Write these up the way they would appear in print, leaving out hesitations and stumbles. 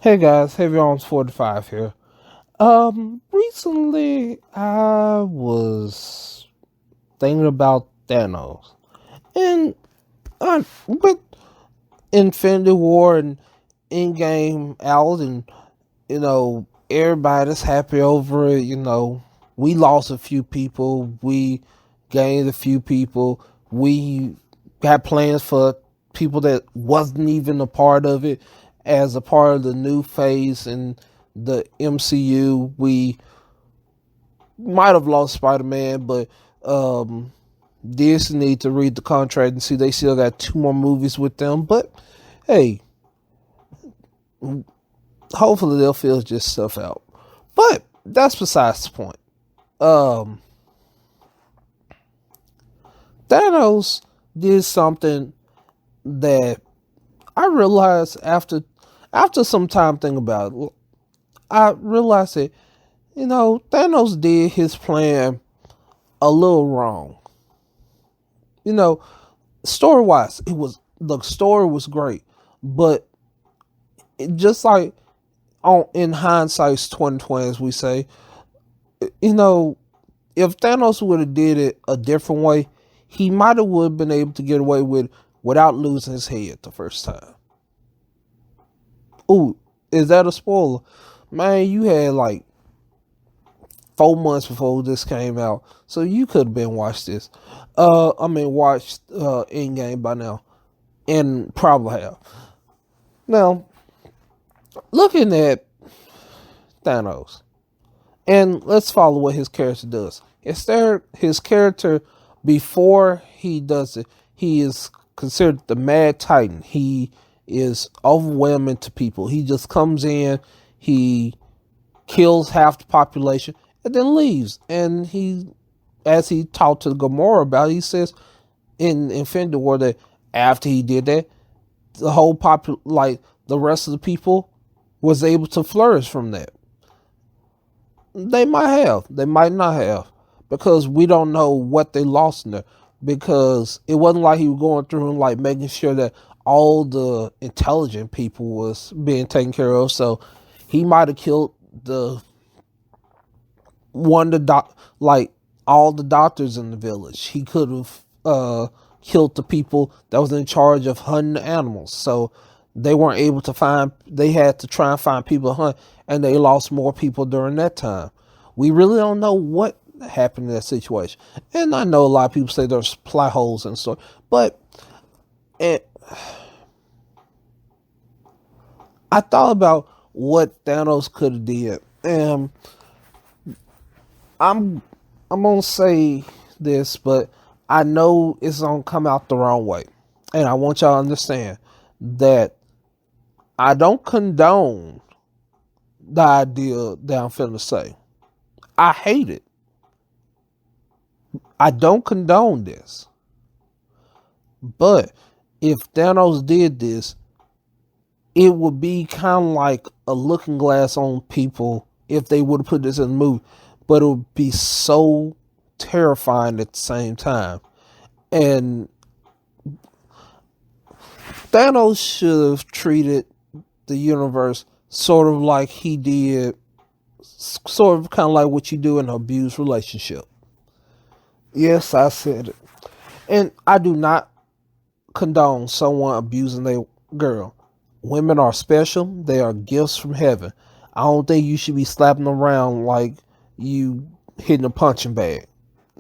Hey guys, Heavy Arms 45 here. Recently I was thinking about Thanos. And with Infinity War and Endgame out and, everybody's happy over it, we lost a few people, we gained a few people, we got plans for people that wasn't even a part of it as a part of the new phase in the MCU. We might have lost Spider-Man, but Disney need to read the contract and see they still got two more movies with them. But hey, hopefully they'll figure just stuff out. But that's besides the point. Um, Thanos did something that I realized after some time thinking about it. I realized that Thanos did his plan a little wrong. You know, story wise, the story was great, but just like on in hindsight's 2020, as we say, you know, if Thanos would have did it a different way, he might have would have been able to get away with without losing his head the first time. Ooh, is that a spoiler? Man, you had like 4 months before this came out, so you could have been watched this. Watched Endgame by now, and probably have. Now, looking at Thanos, and let's follow what his character does. His character before he does it, he is considered the Mad Titan. He is overwhelming to people. He just comes in, he kills half the population, and then leaves. And as he talked to Gamora about it, he says in Infinity War that after he did that, the whole the rest of the people was able to flourish from that. They might have, they might not have, because we don't know what they lost in there. Because it wasn't like he was going through and like making sure that all the intelligent people was being taken care of. So he might have killed the one the like all the doctors in the village. He could have killed the people that was in charge of hunting the animals. So they weren't able to find. They had to try and find people to hunt, and they lost more people during that time. We really don't know what happened in that situation. And I know a lot of people say there's plot holes and stuff, but it, I thought about what Thanos could have did, and I'm I'm gonna say this, but I know it's gonna come out the wrong way, and I want y'all to understand that I don't condone the idea that I'm finna say. I hate it. I don't condone this, but if Thanos did this, it would be kind of like a looking glass on people if they would have put this in the movie, but it would be so terrifying at the same time. And Thanos should have treated the universe sort of like he did, sort of kind of like what you do in an abused relationship. Yes, I said it. And I do not condone someone abusing their girl. Women are special. They are gifts from heaven. I don't think you should be slapping them around like you hitting a punching bag.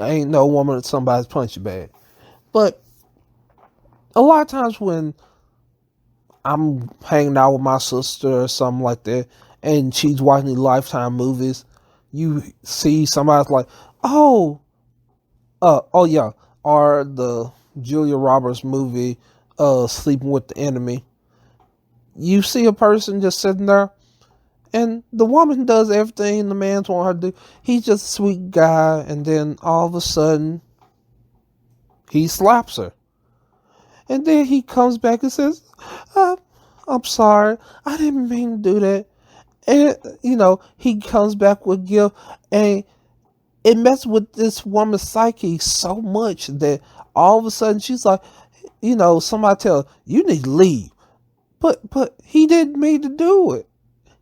I ain't no woman at somebody's punching bag. But a lot of times when I'm hanging out with my sister or something like that, and she's watching the Lifetime movies, you see somebody's like, oh, oh yeah, or the Julia Roberts movie, Sleeping with the Enemy. You see a person just sitting there, and the woman does everything the man's want her to do. He's just a sweet guy, and then all of a sudden, he slaps her. And then he comes back and says, uh, I'm sorry, I didn't mean to do that. And, he comes back with guilt, and it messes with this woman's psyche so much that all of a sudden she's like, somebody tell her, you need to leave. But he didn't mean to do it.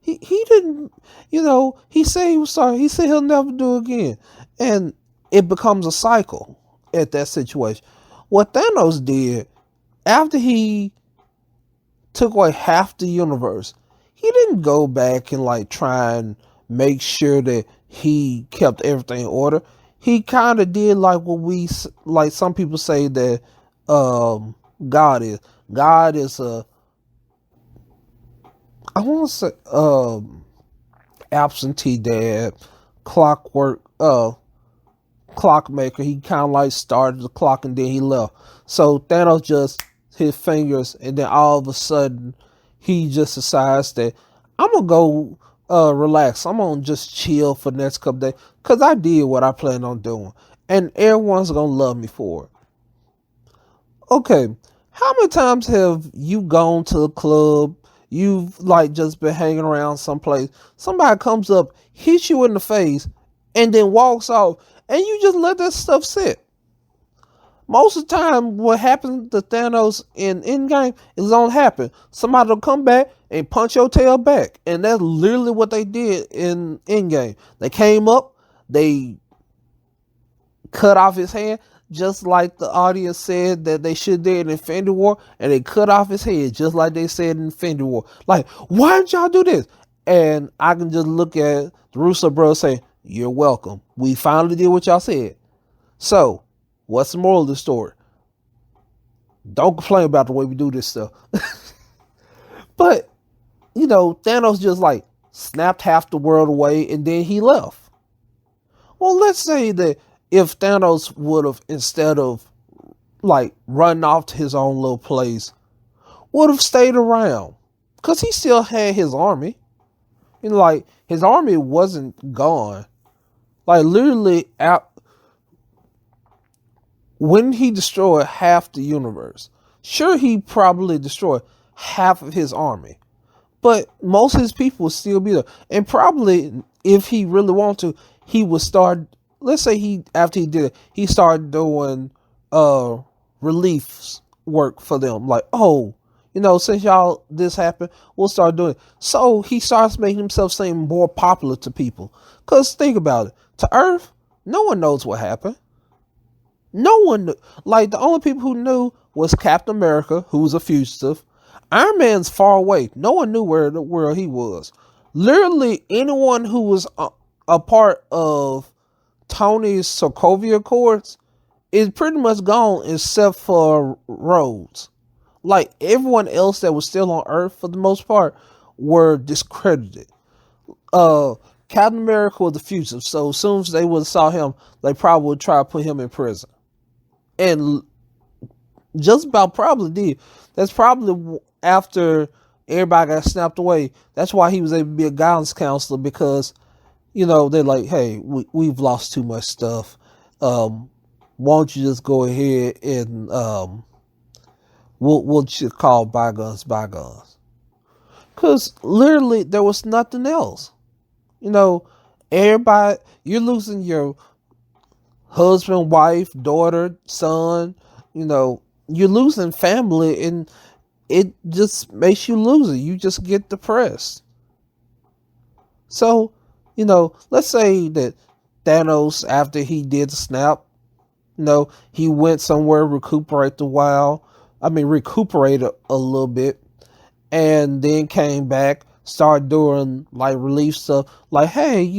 He didn't, he said he was sorry. He said he'll never do it again. And it becomes a cycle at that situation. What Thanos did after he took away half the universe, he didn't go back and like try and make sure that he kept everything in order. He kind of did like what we like. Some people say that God is. God is a, I want to say absentee dad, clockwork clockmaker. He kind of like started the clock and then he left. So Thanos just his fingers, and then all of a sudden he just decides that I'm gonna go relax. I'm gonna just chill for the next couple days because I did what I planned on doing, and everyone's gonna love me for it. Okay, how many times have you gone to a club? You've like just been hanging around someplace. Somebody comes up, hits you in the face, and then walks off, and you just let that stuff sit. Most of the time, what happens to Thanos in Endgame is gonna happen. Somebody will come back and punch your tail back, and that's literally what they did in Endgame. They came up, they cut off his hand, just like the audience said that they should do in Infinity War, and they cut off his head, just like they said in Infinity War. Like, why didn't y'all do this? And I can just look at the Russo brothers saying, "You're welcome. We finally did what y'all said." So, what's the moral of the story? Don't complain about the way we do this stuff. But, Thanos just like snapped half the world away and then he left. Well, let's say that if Thanos would have, instead of like running off to his own little place, would have stayed around. Because he still had his army. Like, his army wasn't gone. Like, literally, when he destroyed half the universe, sure, he probably destroyed half of his army. But most of his people would still be there. And probably, if he really wanted to, he would start, let's say after he did it, he started doing relief work for them. Like, oh, since y'all, this happened, we'll start doing it. So he starts making himself seem more popular to people. Because think about it. To Earth, no one knows what happened. No one knew. Like, the only people who knew was Captain America, who was a fugitive. Iron Man's far away. No one knew where the world he was. Literally, anyone who was a part of Tony's Sokovia Accords is pretty much gone except for Rhodes. Like, everyone else that was still on Earth, for the most part, were discredited. Captain America was a fugitive, so as soon as they would have saw him, they probably would try to put him in prison. And just about probably did. That's probably after everybody got snapped away. That's why he was able to be a guidance counselor, because, they're like, hey, we've lost too much stuff. Why don't you just go ahead and we'll just call bygones bygones. Because literally there was nothing else. Everybody, you're losing your husband, wife, daughter, son, you're losing family, and it just makes you lose it. You just get depressed. So, let's say that Thanos, after he did the snap, he went somewhere, recuperated a little bit, and then came back, started doing like relief stuff. Like, hey,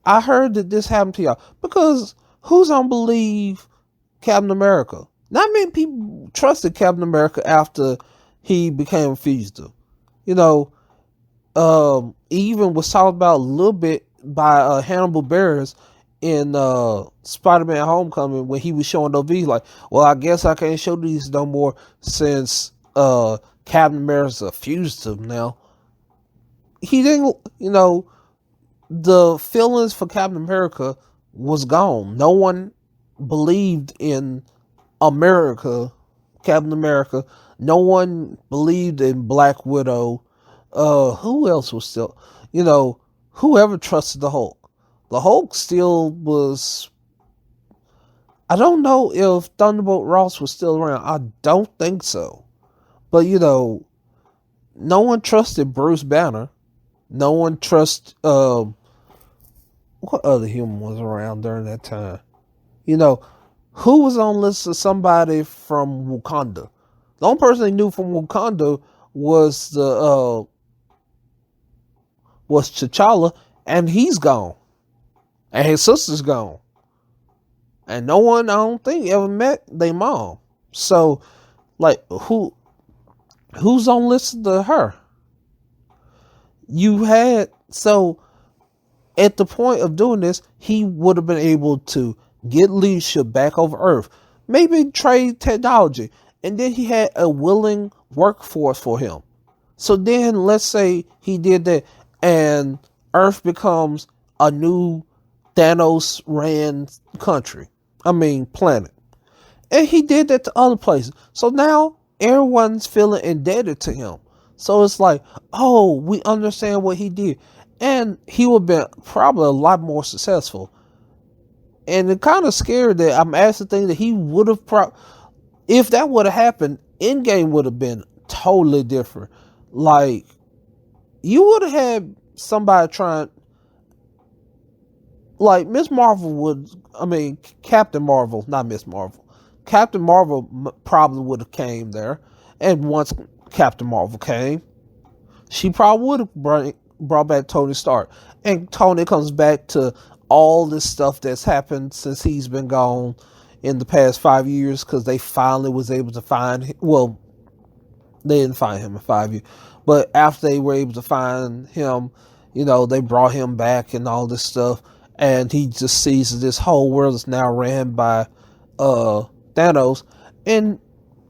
I heard that this happened to y'all. Because who's gonna believe Captain America? Not many people trusted Captain America after he became a fugitive. He even was talked about a little bit by Hannibal Buress in Spider-Man Homecoming, when he was showing those videos. Like, well, I guess I can't show these no more since Captain America's a fugitive now. He didn't, the feelings for Captain America was gone. No one believed in Captain America. No one believed in Black Widow. Who else was still, whoever trusted the Hulk. The Hulk still was, I don't know if Thunderbolt Ross was still around. I don't think so. But, no one trusted Bruce Banner. No one trusts. What other human was around during that time? You know, who was on the list of somebody from Wakanda? The only person they knew from Wakanda was the was T'Challa, and he's gone, and his sister's gone, and no one I don't think ever met their mom. So, like, who's on the list to her? You had so at the point of doing this, he would have been able to get leadership back over Earth, maybe trade technology, and then he had a willing workforce for him. So then, let's say he did that, and Earth becomes a new Thanos ran country. I mean, planet. And he did that to other places. So now everyone's feeling indebted to him. So it's like, oh, we understand what he did. And he would have been probably a lot more successful. And it kind of scared that I'm asking things that he would have if that would have happened, Endgame would have been totally different. Like, you would have had somebody trying, like Miss Marvel would, I mean, Captain Marvel, not Miss Marvel. Captain Marvel probably would have came there. And once Captain Marvel came, she probably would have brought back Tony Stark. And Tony comes back to all this stuff that's happened since he's been gone in the past 5 years, because they finally was able to find him. Well, they didn't find him in 5 years, but after they were able to find him, they brought him back and all this stuff, and he just sees that this whole world is now ran by Thanos. And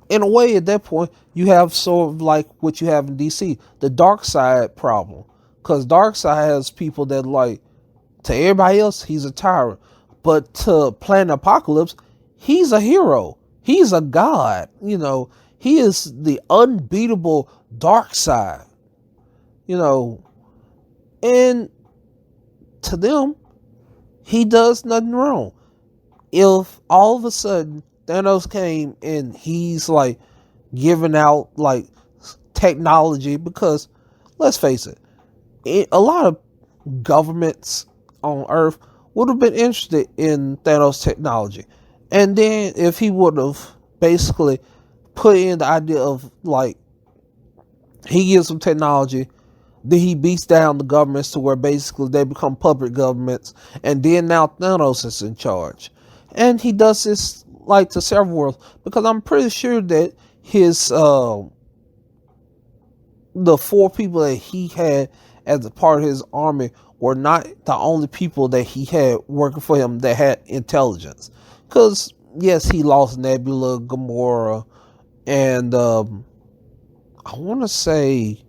in a way, at that point, you have sort of like what you have in DC, the dark side problem, because dark side has people that, like, to everybody else he's a tyrant, but to Planet Apocalypse, he's a hero, he's a god. He is the unbeatable dark side. And to them, he does nothing wrong. If all of a sudden Thanos came and he's like giving out like technology, because let's face it, a lot of governments on Earth would have been interested in Thanos technology. And then if he would have basically put in the idea of, like, he gives them technology, then he beats down the governments to where basically they become puppet governments, and then now Thanos is in charge. And he does this like to several worlds, because I'm pretty sure that his the 4 people that he had as a part of his army were not the only people that he had working for him that had intelligence. Because yes, he lost Nebula, Gamora, and I want to say,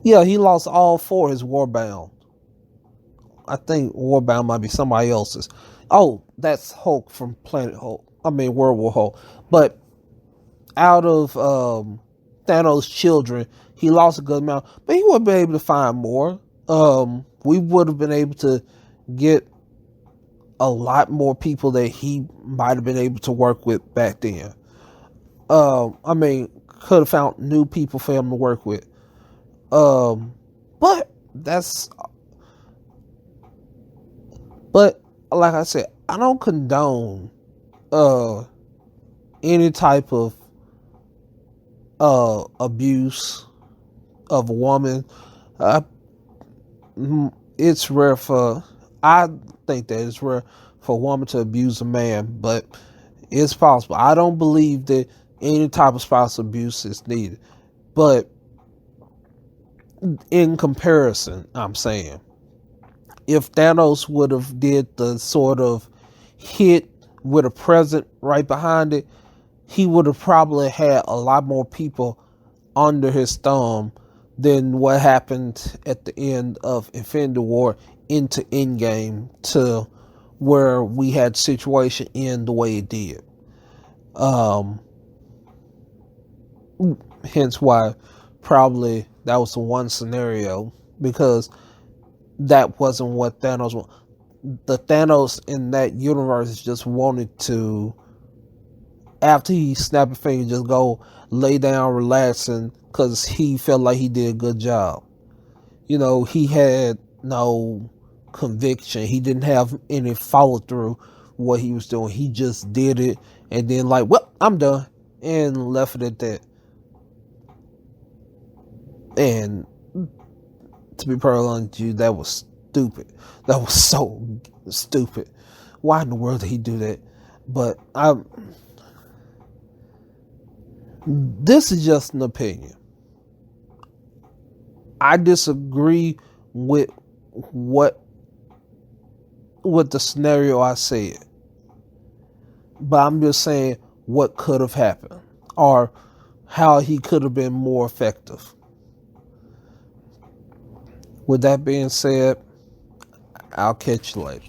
yeah, he lost all 4 his Warbound. I think Warbound might be somebody else's. Oh, that's Hulk from Planet Hulk. I mean, World War Hulk. But out of Thanos' children, he lost a good amount, but he would have been able to find more. We would have been able to get a lot more people that he might have been able to work with back then. I mean, could have found new people for him to work with. But like I said, I don't condone any type of abuse of a woman. It's rare I think that it's rare for a woman to abuse a man, but it's possible. I don't believe that any type of spousal abuse is needed. But in comparison, I'm saying, if Thanos would have did the sort of hit with a present right behind it, he would have probably had a lot more people under his thumb than what happened at the end of Infinity War into Endgame, to where we had the situation end the way it did. Hence why probably that was the one scenario, because that wasn't what Thanos wanted. The Thanos in that universe just wanted to after he snapped his finger, just go lay down, relaxing, because he felt like he did a good job. You know, he had no conviction. He didn't have any follow through what he was doing. He just did it and then like, well, I'm done, and left it at that. And to be perfectly honest with you, that was stupid. That was so stupid. Why in the world did he do that? But this is just an opinion. I disagree with what the scenario I said, but I'm just saying what could have happened or how he could have been more effective. With that being said, I'll catch you later.